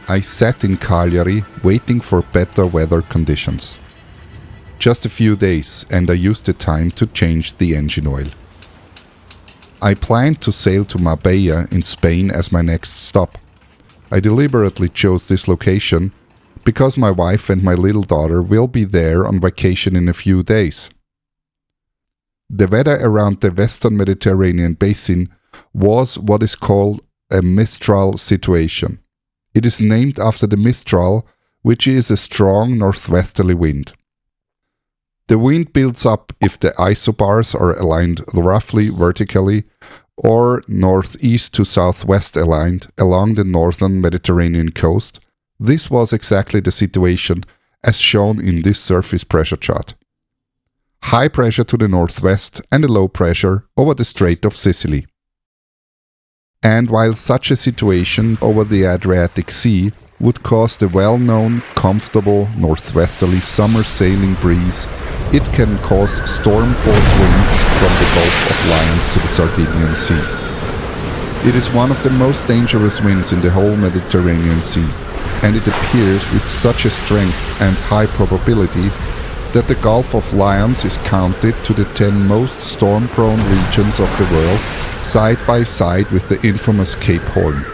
I sat in Cagliari waiting for better weather conditions. Just a few days, and I used the time to change the engine oil. I planned to sail to Marbella in Spain as my next stop. I deliberately chose this location because my wife and my little daughter will be there on vacation in a few days. The weather around the Western Mediterranean basin was what is called a Mistral situation. It is named after the Mistral, which is a strong northwesterly wind. The wind builds up if the isobars are aligned roughly vertically or northeast to southwest aligned along the northern Mediterranean coast. This was exactly the situation as shown in this surface pressure chart. High pressure to the northwest and a low pressure over the Strait of Sicily. And while such a situation over the Adriatic Sea would cause the well-known, comfortable northwesterly summer sailing breeze, it can cause storm-force winds from the Gulf of Lions to the Sardinian Sea. It is one of the most dangerous winds in the whole Mediterranean Sea, and it appears with such a strength and high probability that the Gulf of Lions is counted to the 10 most storm-prone regions of the world, side by side with the infamous Cape Horn.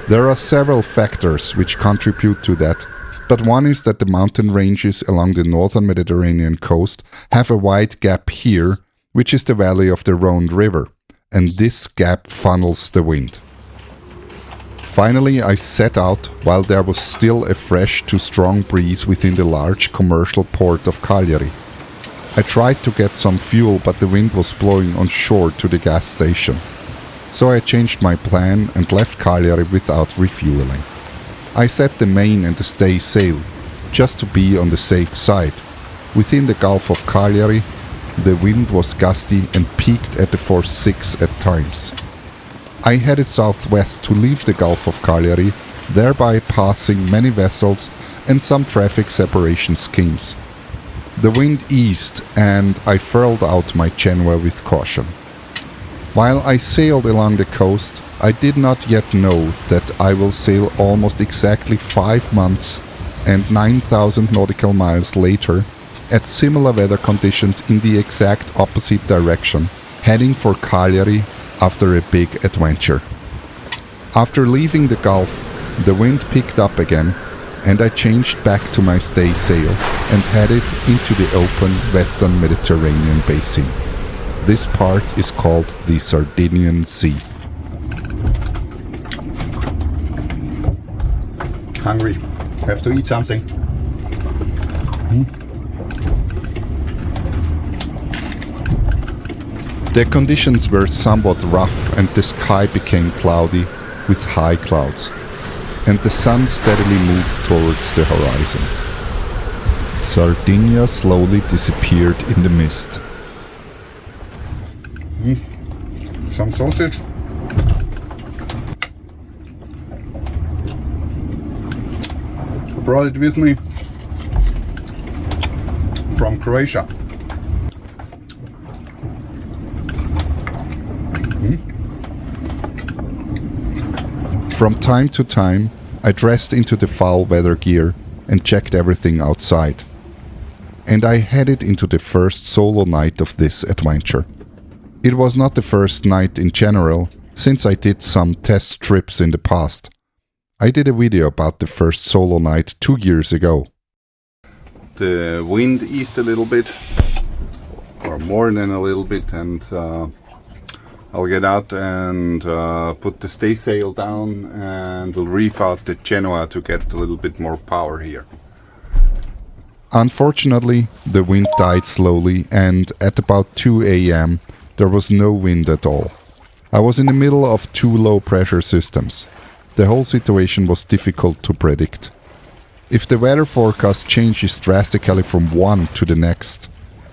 There are several factors which contribute to that, but one is that the mountain ranges along the northern Mediterranean coast have a wide gap here, which is the valley of the Rhone River, and this gap funnels the wind. Finally, I set out while there was still a fresh to strong breeze within the large commercial port of Cagliari. I tried to get some fuel, but the wind was blowing on shore to the gas station. So I changed my plan and left Cagliari without refueling. I set the main and the stay sail, just to be on the safe side. Within the Gulf of Cagliari, the wind was gusty and peaked at the force 6 at times. I headed southwest to leave the Gulf of Cagliari, thereby passing many vessels and some traffic separation schemes. The wind eased and I furled out my Genoa with caution. While I sailed along the coast, I did not yet know that I will sail almost exactly 5 months and 9,000 nautical miles later at similar weather conditions in the exact opposite direction, heading for Cagliari after a big adventure. After leaving the Gulf, the wind picked up again, and I changed back to my stay sail and headed into the open Western Mediterranean basin. This part is called the Sardinian Sea. Hungry. Have to eat something. The conditions were somewhat rough and the sky became cloudy with high clouds, and the sun steadily moved towards the horizon. Sardinia slowly disappeared in the mist. Some sausage. I brought it with me from Croatia. From time to time, I dressed into the foul weather gear and checked everything outside. And I headed into the first solo night of this adventure. It was not the first night in general, since I did some test trips in the past. I did a video about the first solo night 2 years ago. The wind eased a little bit, or more than a little bit, and I'll get out and put the stay sail down and we'll reef out the Genoa to get a little bit more power here. Unfortunately, the wind died slowly and at about 2 a.m. there was no wind at all. I was in the middle of 2 low pressure systems. The whole situation was difficult to predict. If the weather forecast changes drastically from one to the next,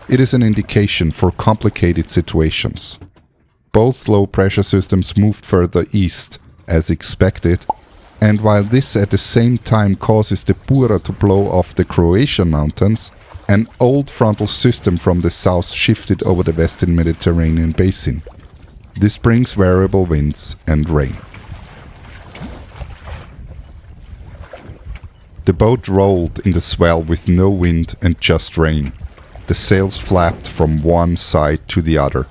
it is an indication for complicated situations. Both low pressure systems moved further east, as expected, and while this at the same time causes the Bura to blow off the Croatian mountains, an old frontal system from the south shifted over the western Mediterranean basin. This brings variable winds and rain. The boat rolled in the swell with no wind and just rain. The sails flapped from one side to the other.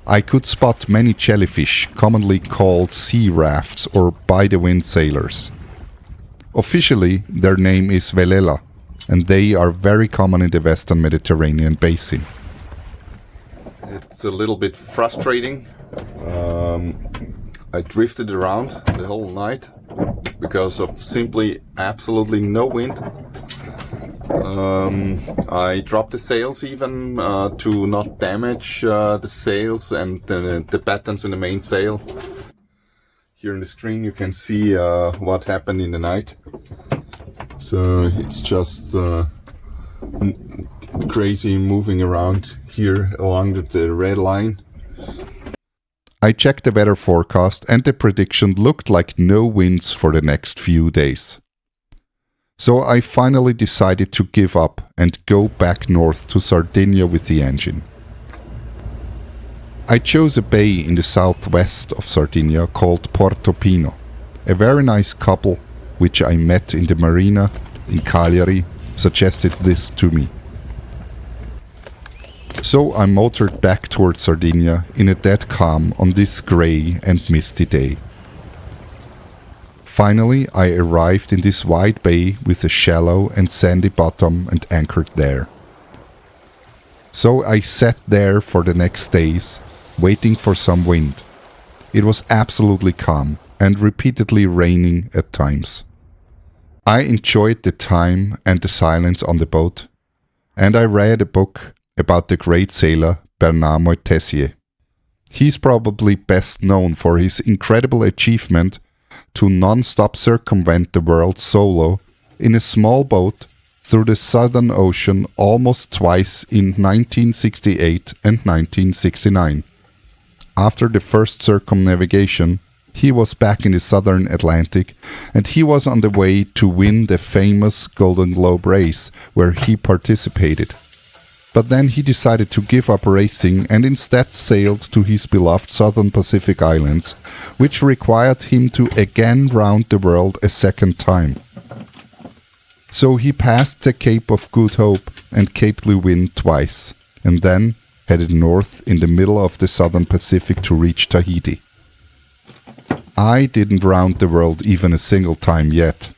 I could spot many jellyfish, commonly called sea rafts or by-the-wind sailors. Officially, their name is velela, and they are very common in the western Mediterranean basin. It's a little bit frustrating. I drifted around the whole night because of simply absolutely no wind. I dropped the sails even to not damage the sails and the battens in the main sail. Here on the screen you can see what happened in the night. So it's just crazy moving around here along the red line. I checked the weather forecast and the prediction looked like no winds for the next few days. So I finally decided to give up and go back north to Sardinia with the engine. I chose a bay in the southwest of Sardinia called Porto Pino. A very nice couple, which I met in the marina in Cagliari, suggested this to me. So I motored back towards Sardinia in a dead calm on this grey and misty day. Finally, I arrived in this wide bay with a shallow and sandy bottom and anchored there. So I sat there for the next days, waiting for some wind. It was absolutely calm and repeatedly raining at times. I enjoyed the time and the silence on the boat, and I read a book about the great sailor Bernhard R. He's probably best known for his incredible achievement to non-stop circumvent the world solo in a small boat through the Southern Ocean almost twice in 1968 and 1969. After the first circumnavigation, he was back in the Southern Atlantic and he was on the way to win the famous Golden Globe race where he participated. But then he decided to give up racing and instead sailed to his beloved Southern Pacific Islands, which required him to again round the world a second time. So he passed the Cape of Good Hope and Cape Liqwyd twice, and then headed north in the middle of the Southern Pacific to reach Tahiti. I didn't round the world even a single time yet,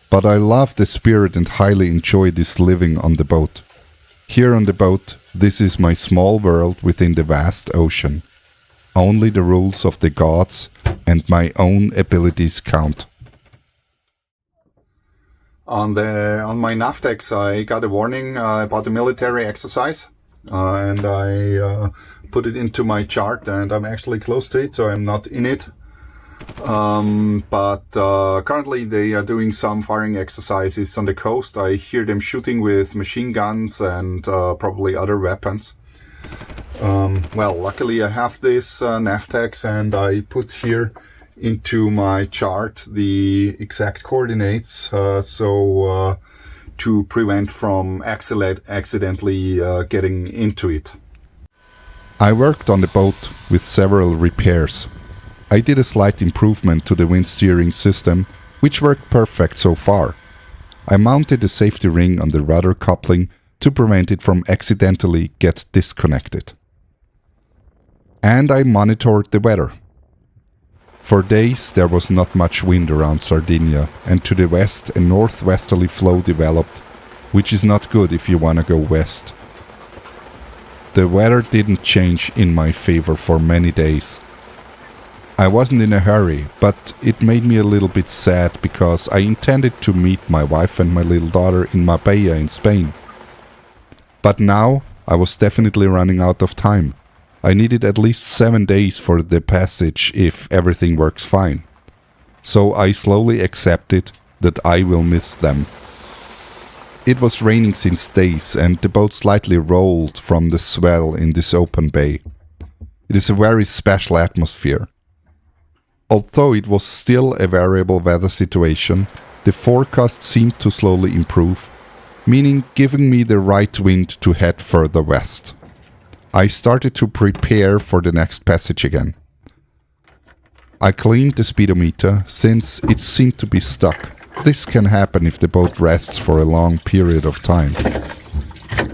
but I love the spirit and highly enjoy this living on the boat. Here on the boat, this is my small world within the vast ocean. Only the rules of the gods and my own abilities count. On my nav decks, I got a warning about the military exercise, and I put it into my chart, and I'm actually close to it, so I'm not in it. But currently they are doing some firing exercises on the coast. I hear them shooting with machine guns and probably other weapons. Well, luckily I have this NAVTEX, and I put here into my chart the exact coordinates so to prevent from accidentally getting into it. I worked on the boat with several repairs. I did a slight improvement to the wind steering system, which worked perfect so far. I mounted a safety ring on the rudder coupling to prevent it from accidentally get disconnected. And I monitored the weather. For days there was not much wind around Sardinia, and to the west a northwesterly flow developed, which is not good if you wanna go west. The weather didn't change in my favor for many days. I wasn't in a hurry, but it made me a little bit sad because I intended to meet my wife and my little daughter in Marbella in Spain. But now I was definitely running out of time. I needed at least 7 days for the passage if everything works fine. So I slowly accepted that I will miss them. It was raining since days, and the boat slightly rolled from the swell in this open bay. It is a very special atmosphere. Although it was still a variable weather situation, the forecast seemed to slowly improve, meaning giving me the right wind to head further west. I started to prepare for the next passage again. I cleaned the speedometer, since it seemed to be stuck. This can happen if the boat rests for a long period of time.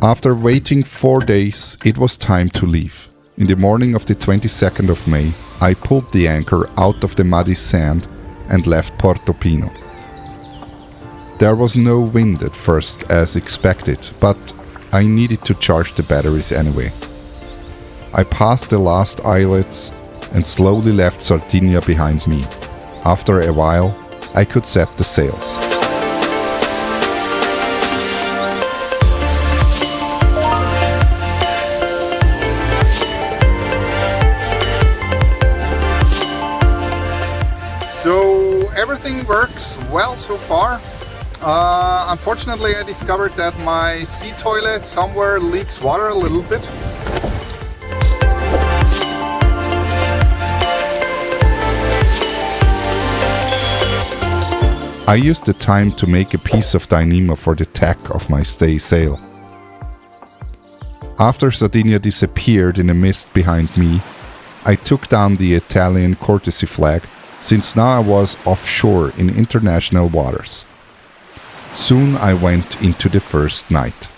After waiting 4 days, it was time to leave. In the morning of the 22nd of May, I pulled the anchor out of the muddy sand and left Porto Pino. There was no wind at first as expected, but I needed to charge the batteries anyway. I passed the last islets and slowly left Sardinia behind me. After a while, I could set the sails. So everything works well so far. Unfortunately, I discovered that my sea toilet somewhere leaks water a little bit. I used the time to make a piece of dynamo for the tack of my stay sail. After Sardinia disappeared in the mist behind me, I took down the Italian courtesy flag, since now I was offshore in international waters. Soon I went into the first night.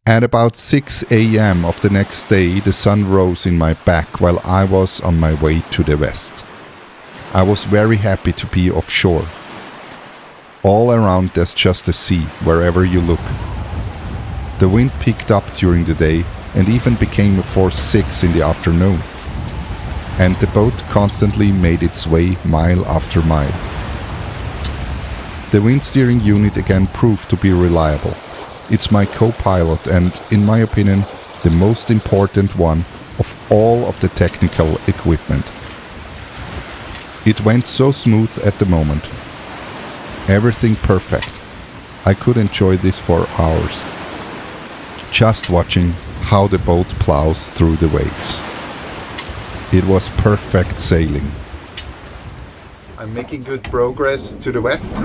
At about 6 a.m. of the next day, the sun rose in my back while I was on my way to the west. I was very happy to be offshore. All around there's just the sea, wherever you look. The wind picked up during the day and even became a force 6 in the afternoon. And the boat constantly made its way mile after mile. The wind steering unit again proved to be reliable. It's my co-pilot and, in my opinion, the most important one of all of the technical equipment. It went so smooth at the moment. Everything perfect. I could enjoy this for hours, just watching how the boat plows through the waves. It was perfect sailing. I'm making good progress to the west.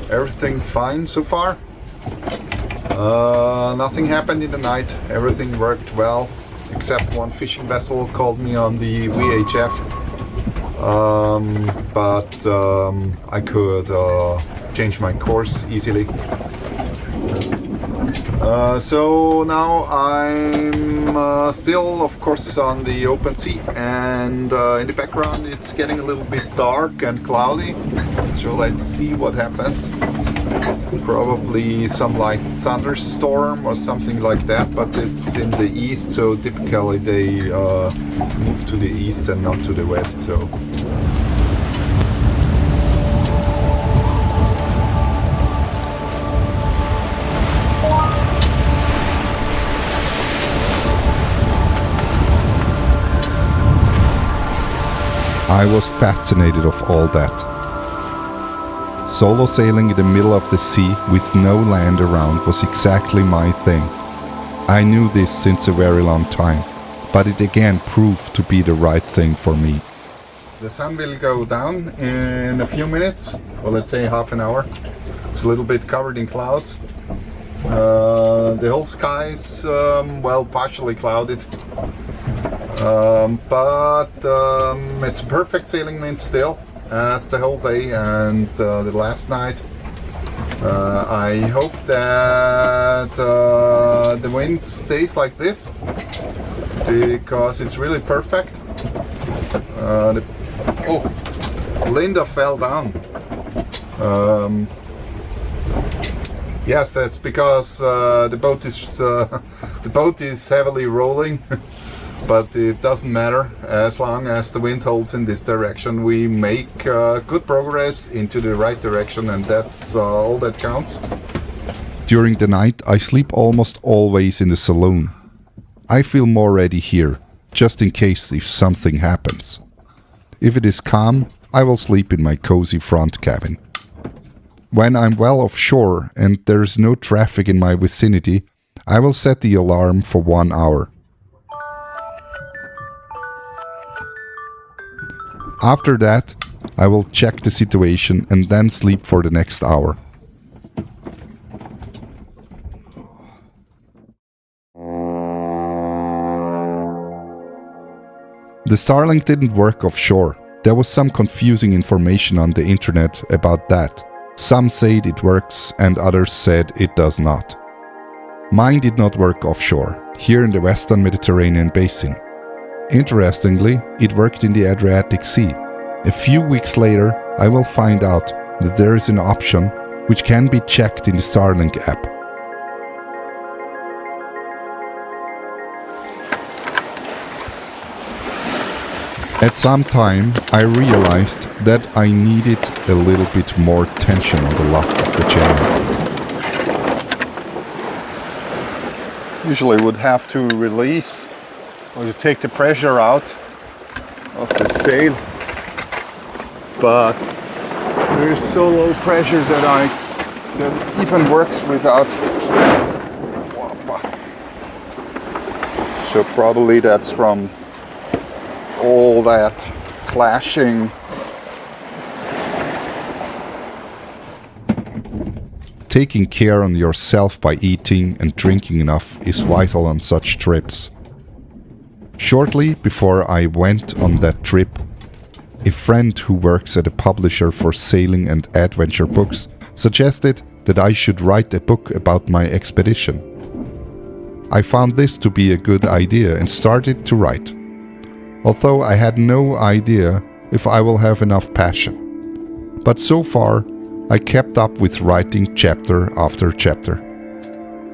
Everything fine so far. Nothing happened in the night. Everything worked well, except one fishing vessel called me on the VHF. But I could change my course easily. So now I'm still, of course, on the open sea, and in the background it's getting a little bit dark and cloudy. So let's see what happens. Probably some like thunderstorm or something like that, but it's in the east, so typically they move to the east and not to the west. So. I was fascinated of all that. Solo sailing in the middle of the sea with no land around was exactly my thing. I knew this since a very long time, but it again proved to be the right thing for me. The sun will go down in a few minutes, or let's say half an hour. It's a little bit covered in clouds. The whole sky is, partially clouded. But it's a perfect sailing wind still, as the whole day and the last night. I hope that the wind stays like this, because it's really perfect. Linda fell down. Yes, that's because the boat is heavily rolling. But it doesn't matter, as long as the wind holds in this direction. We make good progress into the right direction, and that's all that counts. During the night I sleep almost always in the saloon. I feel more ready here, just in case if something happens. If it is calm, I will sleep in my cozy front cabin. When I'm well offshore and there's no traffic in my vicinity, I will set the alarm for 1 hour. After that, I will check the situation and then sleep for the next hour. The Starlink didn't work offshore. There was some confusing information on the internet about that. Some said it works and others said it does not. Mine did not work offshore, here in the Western Mediterranean basin. Interestingly, it worked in the Adriatic Sea. A few weeks later, I will find out that there is an option which can be checked in the Starlink app. At some time, I realized that I needed a little bit more tension on the lock of the chain. Usually would have to release or to take the pressure out of the sail, but there is so low pressure that it even works without. So probably that's from all that clashing. Taking care on yourself by eating and drinking enough is vital on such trips. Shortly before I went on that trip, a friend who works at a publisher for sailing and adventure books suggested that I should write a book about my expedition. I found this to be a good idea and started to write, although I had no idea if I will have enough passion. But so far, I kept up with writing chapter after chapter.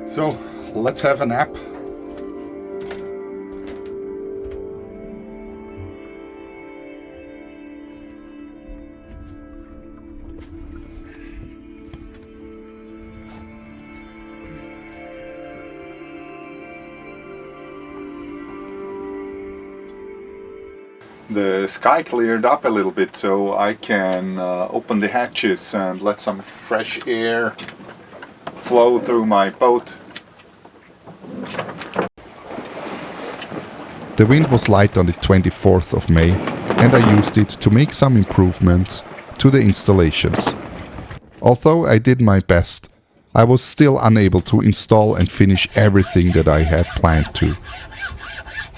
So, let's have a nap. The sky cleared up a little bit, so I can open the hatches and let some fresh air flow through my boat. The wind was light on the 24th of May, and I used it to make some improvements to the installations. Although I did my best, I was still unable to install and finish everything that I had planned to.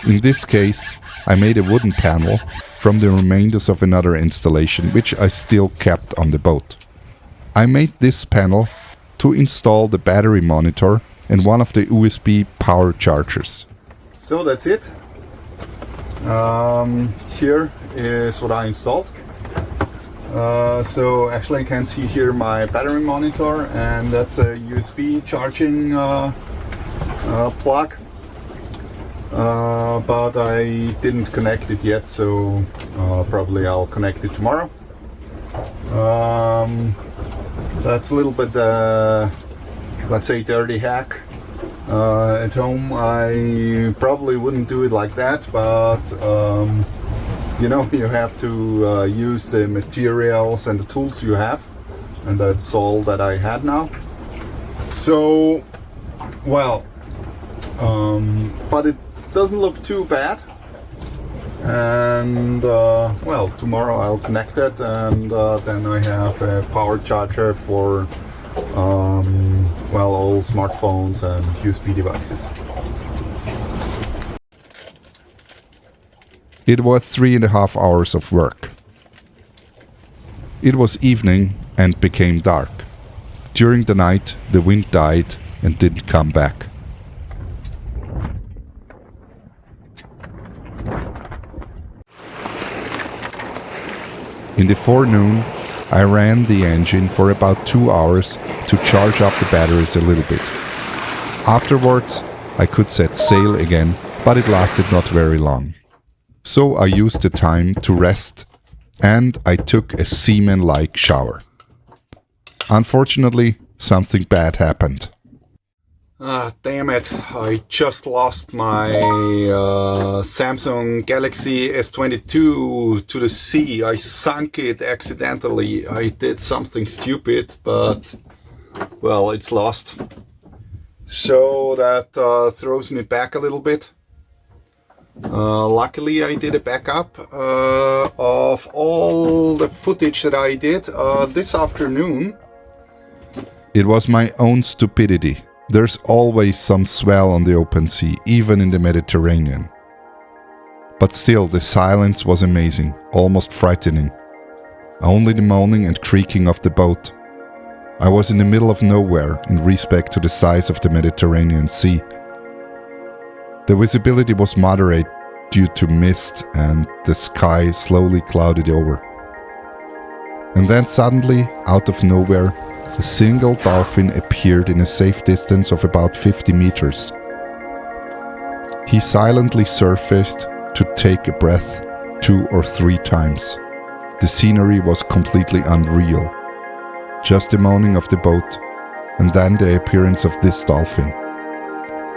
In this case, I made a wooden panel from the remainders of another installation which I still kept on the boat. I made this panel to install the battery monitor and one of the USB power chargers. So that's it. Here is what I installed. So actually you can see here my battery monitor, and that's a USB charging plug. But I didn't connect it yet, so probably I'll connect it tomorrow. That's a little bit, let's say, dirty hack. At home I probably wouldn't do it like that, but you know, you have to use the materials and the tools you have, and that's all that I had now. So, well, but it doesn't look too bad, and well, tomorrow I'll connect it, and then I have a power charger for well, all smartphones and USB devices. It was 3.5 hours of work. It was evening and became dark. During the night, the wind died and didn't come back. In the forenoon, I ran the engine for about 2 hours to charge up the batteries a little bit. Afterwards, I could set sail again, but it lasted not very long. So I used the time to rest, and I took a seaman-like shower. Unfortunately, something bad happened. Damn it, I just lost my Samsung Galaxy S22 to the sea. I sunk it accidentally. I did something stupid, but well, it's lost. So that throws me back a little bit. Luckily I did a backup of all the footage that I did this afternoon. It was my own stupidity. There's always some swell on the open sea, even in the Mediterranean. But still, the silence was amazing, almost frightening. Only the moaning and creaking of the boat. I was in the middle of nowhere in respect to the size of the Mediterranean Sea. The visibility was moderate due to mist and the sky slowly clouded over. And then suddenly, out of nowhere, a single dolphin appeared in a safe distance of about 50 meters. He silently surfaced to take a breath 2 or 3 times. The scenery was completely unreal. Just the moaning of the boat, and then the appearance of this dolphin.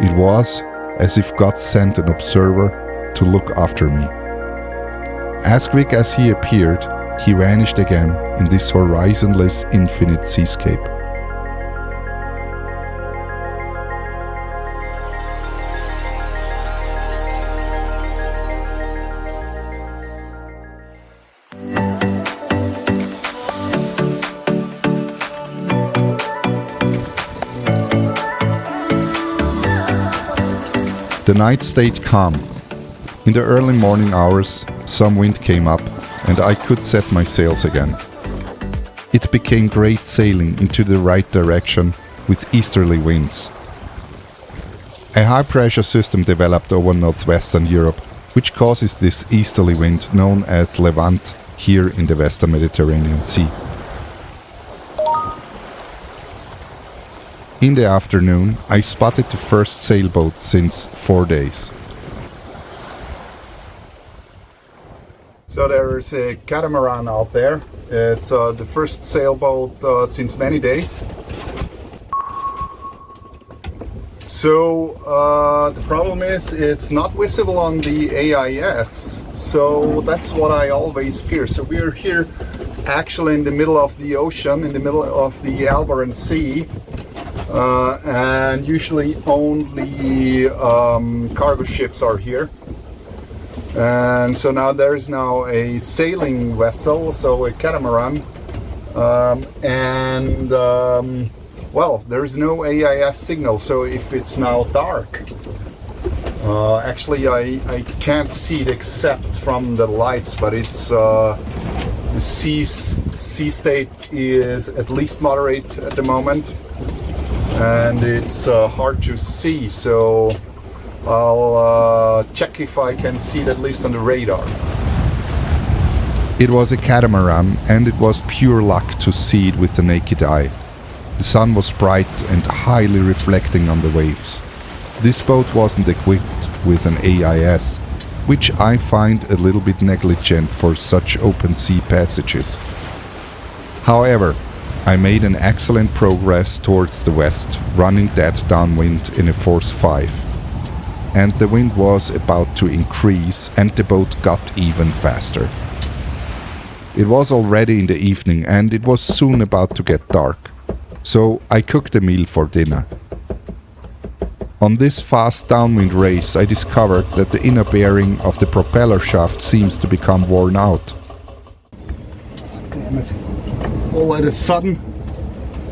It was as if God sent an observer to look after me. As quick as he appeared, he vanished again in this horizonless infinite seascape. The night stayed calm. In the early morning hours, some wind came up and I could set my sails again. It became great sailing into the right direction with easterly winds. A high-pressure system developed over northwestern Europe, which causes this easterly wind known as Levant here in the western Mediterranean Sea. In the afternoon, I spotted the first sailboat since 4 days. So there is a catamaran out there. It's the first sailboat since many days. So the problem is it's not visible on the AIS. So that's what I always fear. So we're here actually in the middle of the ocean, in the middle of the Alboran Sea. And usually only cargo ships are here. And so now there's now a sailing vessel, so a catamaran, well, there is no AIS signal, so if it's now dark, actually I can't see it except from the lights, but it's the sea state is at least moderate at the moment, and it's hard to see, so I'll check if I can see it at least on the radar. It was a catamaran, and it was pure luck to see it with the naked eye. The sun was bright and highly reflecting on the waves. This boat wasn't equipped with an AIS, which I find a little bit negligent for such open sea passages. However, I made an excellent progress towards the west, running dead downwind in a force 5. And the wind was about to increase and the boat got even faster. It was already in the evening and it was soon about to get dark, so I cooked a meal for dinner. On this fast downwind race I discovered that the inner bearing of the propeller shaft seems to become worn out. Damn it. All of a sudden,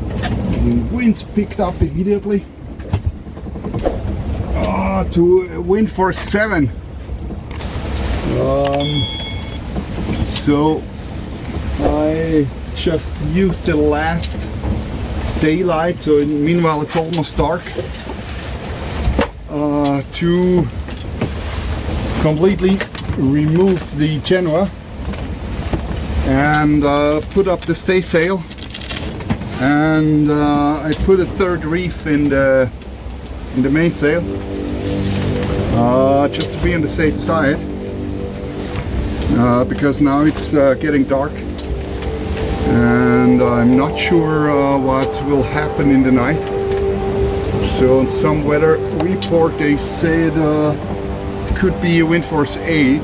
the wind picked up immediately. To wind force 7. So I just used the last daylight, so meanwhile it's almost dark, to completely remove the Genoa and put up the staysail, and I put a third reef in the mainsail, just to be on the safe side, because now it's getting dark and I'm not sure what will happen in the night. So on some weather report they said it could be a wind force 8.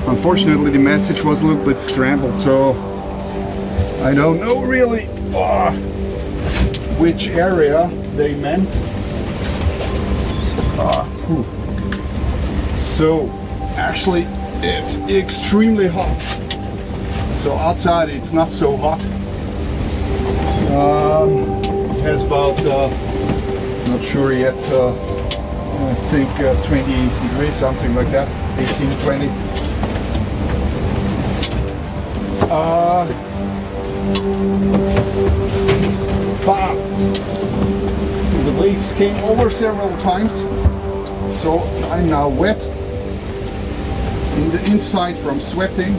Unfortunately the message was a little bit scrambled, so I don't know really which area they meant. So actually it's extremely hot. So outside it's not so hot. It has about, not sure yet, I think 20 degrees, something like that, 18, 20. But the waves came over several times, so I'm now wet in the inside from sweating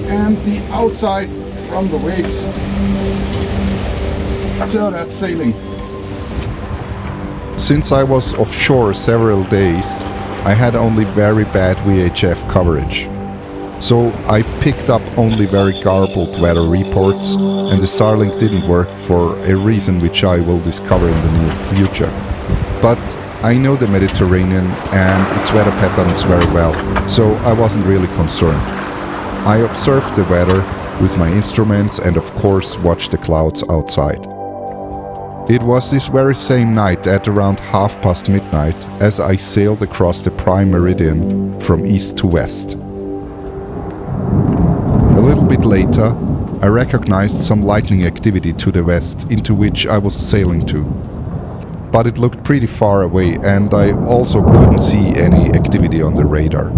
and the outside from the waves. So that's sailing. Since I was offshore several days, I had only very bad VHF coverage. So I picked up only very garbled weather reports, and the Starlink didn't work for a reason which I will discover in the near future. But I know the Mediterranean and its weather patterns very well, so I wasn't really concerned. I observed the weather with my instruments and of course watched the clouds outside. It was this very same night at around midnight as I sailed across the prime meridian from east to west. A little bit later, I recognized some lightning activity to the west into which I was sailing to. But it looked pretty far away and I also couldn't see any activity on the radar.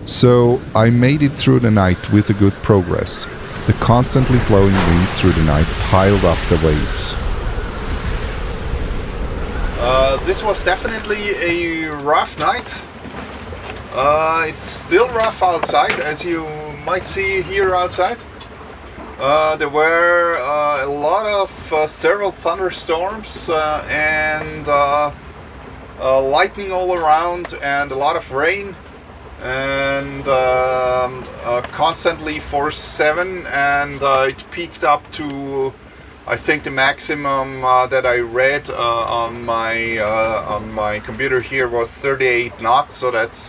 So I made it through the night with a good progress. The constantly blowing wind through the night piled up the waves. This was definitely a rough night. It's still rough outside, as you might see here outside. There were a lot of several thunderstorms and lightning all around and a lot of rain. And constantly force 7, and it peaked up to, I think the maximum that I read on my computer here was 38 knots, so that's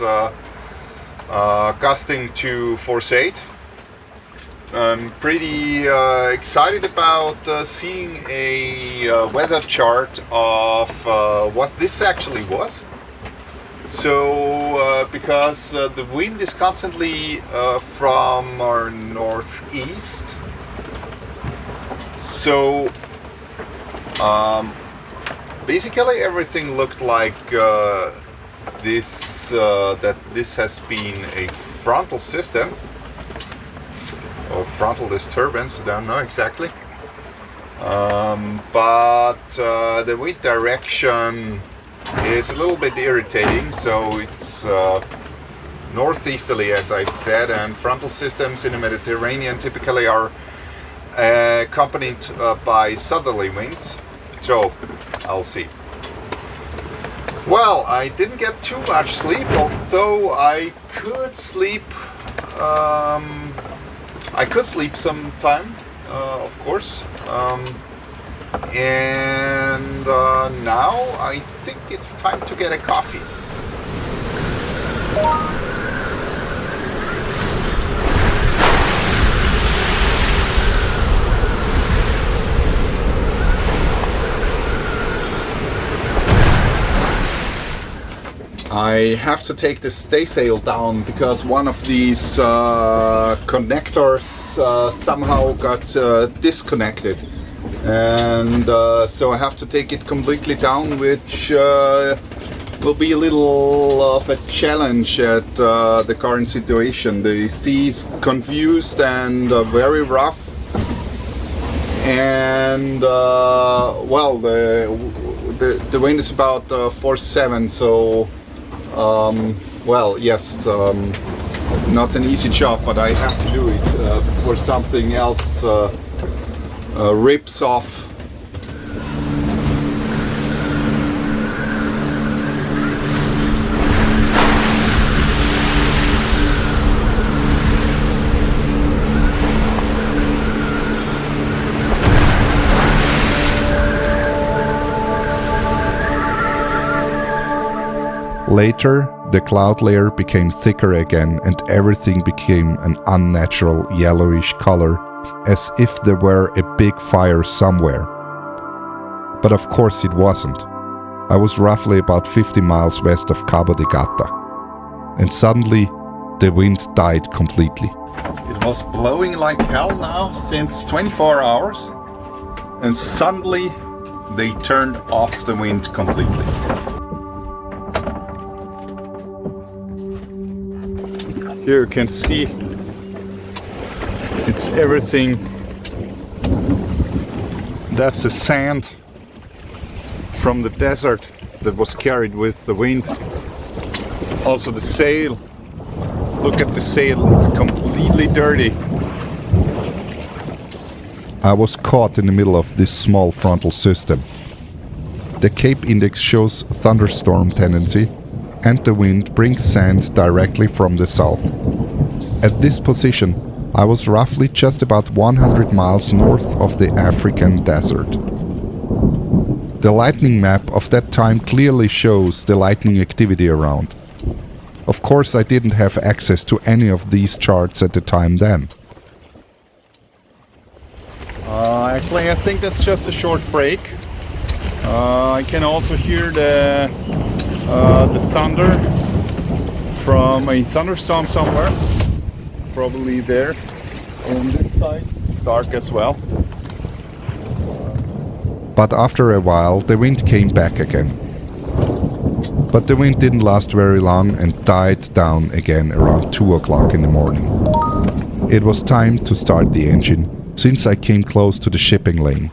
gusting to force 8. I'm pretty excited about seeing a weather chart of what this actually was. So, because the wind is constantly from our northeast, so basically everything looked like this has been a frontal system or frontal disturbance. I don't know exactly, but the wind direction is a little bit irritating. So it's northeasterly, as I said, and frontal systems in the Mediterranean typically are accompanied by southerly winds. So I'll see. Well, I didn't get too much sleep, although I could sleep. I could sleep sometime, of course. And now I think it's time to get a coffee. I have to take the staysail down because one of these connectors somehow got disconnected. And so I have to take it completely down, which will be a little of a challenge at the current situation. The sea is confused and very rough, and well, the wind is about force 7, so well, yes, not an easy job, but I have to do it before something else rips off. Later, the cloud layer became thicker again and everything became an unnatural yellowish color, as if there were a big fire somewhere. But of course it wasn't. I was roughly about 50 miles west of Cabo de Gata. And suddenly, the wind died completely. It was blowing like hell now since 24 hours, and suddenly they turned off the wind completely. Here you can see it's everything. That's the sand from the desert that was carried with the wind. Also the sail. Look at the sail, it's completely dirty. I was caught in the middle of this small frontal system. The Cape Index shows thunderstorm tendency, and the wind brings sand directly from the south. At this position, I was roughly just about 100 miles north of the African desert. The lightning map of that time clearly shows the lightning activity around. Of course, I didn't have access to any of these charts at the time then. Actually, I think that's just a short break. I can also hear the thunder from a thunderstorm somewhere. Probably there. On this side, it's dark as well. But after a while, the wind came back again. But the wind didn't last very long and died down again around 2 o'clock in the morning. It was time to start the engine, since I came close to the shipping lane.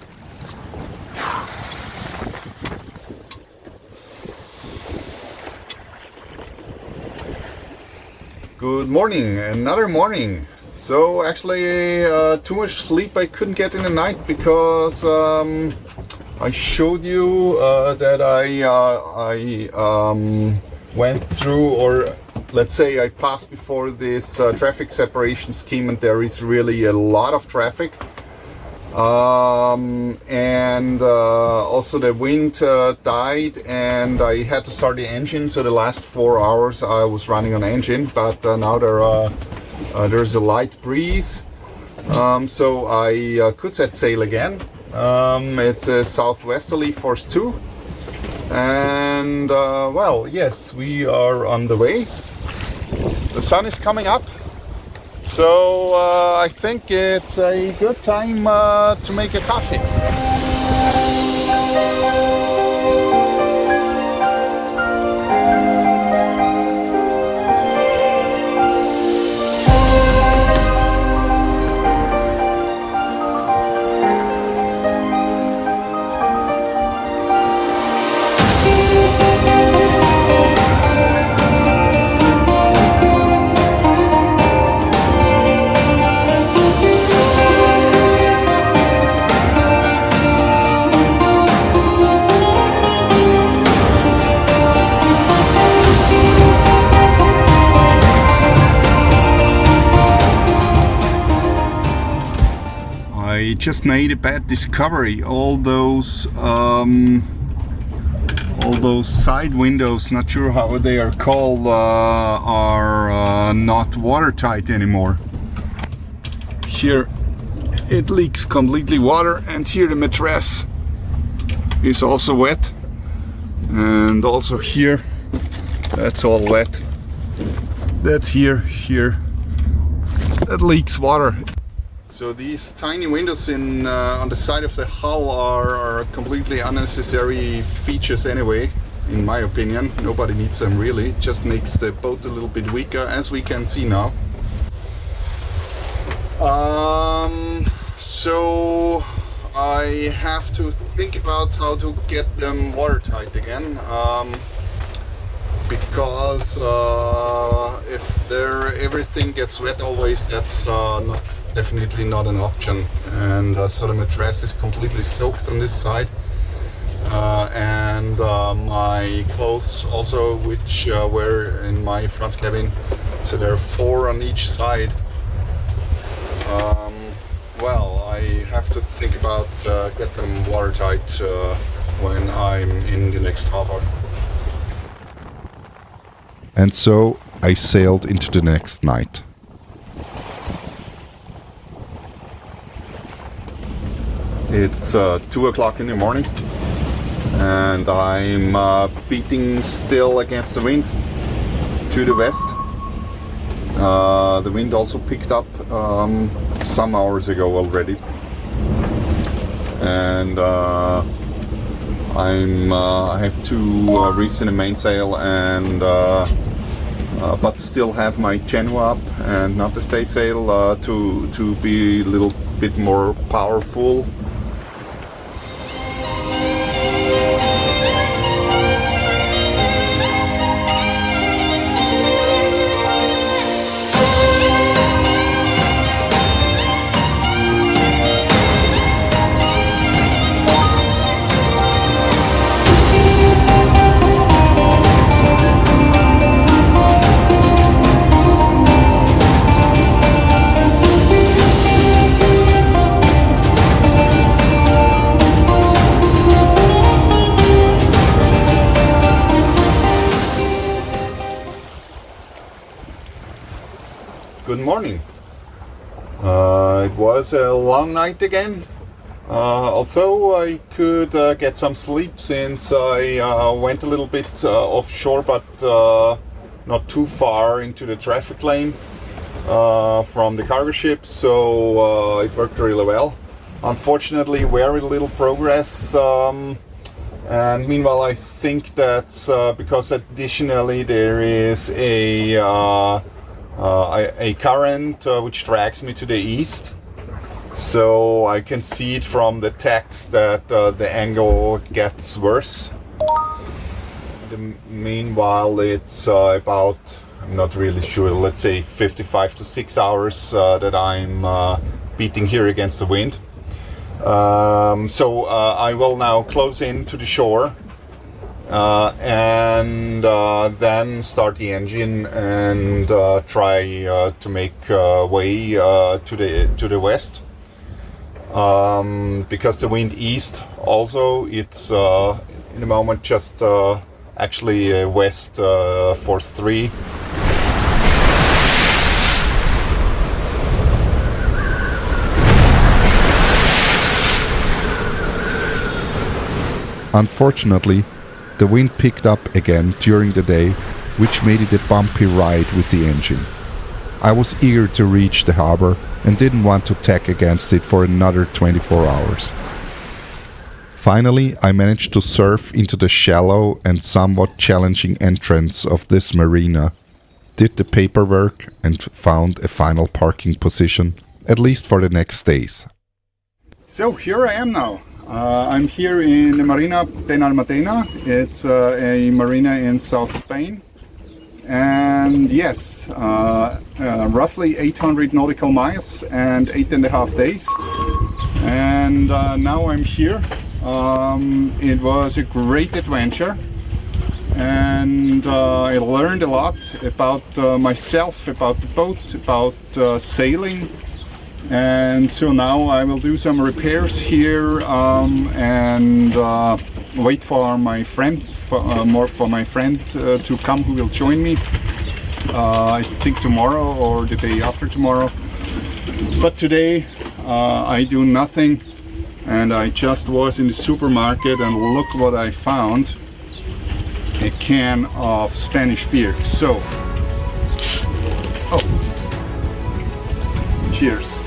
Good morning, another morning. So actually too much sleep I couldn't get in the night because I showed you that I went through, or let's say I passed before this traffic separation scheme, and there is really a lot of traffic. And also the wind died and I had to start the engine, so the last 4 hours I was running on engine, but now there's a light breeze, so I could set sail again. It's a southwesterly force 2, and well, yes, we are on the way. The sun is coming up, so I think it's a good time to make a coffee. I just made a bad discovery. All those side windows, not sure how they are called, are not watertight anymore. Here it leaks completely water, and here the mattress is also wet, and also here that's all wet. That's here that leaks water. So these tiny windows on the side of the hull are completely unnecessary features anyway, in my opinion. Nobody needs them really, it just makes the boat a little bit weaker, as we can see now. So I have to think about how to get them watertight again, because if everything gets wet always, that's definitely not an option. And so the mattress is completely soaked on this side, and my clothes also, which were in my front cabin, so there are 4 on each side. Well, I have to think about get them watertight when I'm in the next harbor. And so I sailed into the next night. It's 2 o'clock in the morning, and I'm beating still against the wind to the west. The wind also picked up some hours ago already, and I have two reefs in the mainsail, and but still have my Genoa up and not the staysail to be a little bit more powerful. Good morning. It was a long night again, although I could get some sleep since I went a little bit offshore, but not too far into the traffic lane from the cargo ship, so it worked really well. Unfortunately, very little progress, and meanwhile I think that's because additionally there is a current which drags me to the east, so I can see it from the text that the angle gets worse. Meanwhile it's about, I'm not really sure, let's say 55 to 6 hours that I'm beating here against the wind. So I will now close in to the shore and then start the engine and try to make way to the west, because the wind east also, it's in the moment just actually west force 3. Unfortunately, the wind picked up again during the day, which made it a bumpy ride with the engine. I was eager to reach the harbor and didn't want to tack against it for another 24 hours. Finally, I managed to surf into the shallow and somewhat challenging entrance of this marina, did the paperwork and found a final parking position, at least for the next days. So here I am now. I'm here in the Marina Benalmádena. It's a marina in South Spain, and yes, roughly 800 nautical miles and 8.5 days, and now I'm here. It was a great adventure, and I learned a lot about myself, about the boat, about sailing. And so now I will do some repairs here and wait for my friend, for my friend to come, who will join me. I think tomorrow or the day after tomorrow. But today I do nothing, and I just was in the supermarket and look what I found: a can of Spanish beer. So, cheers.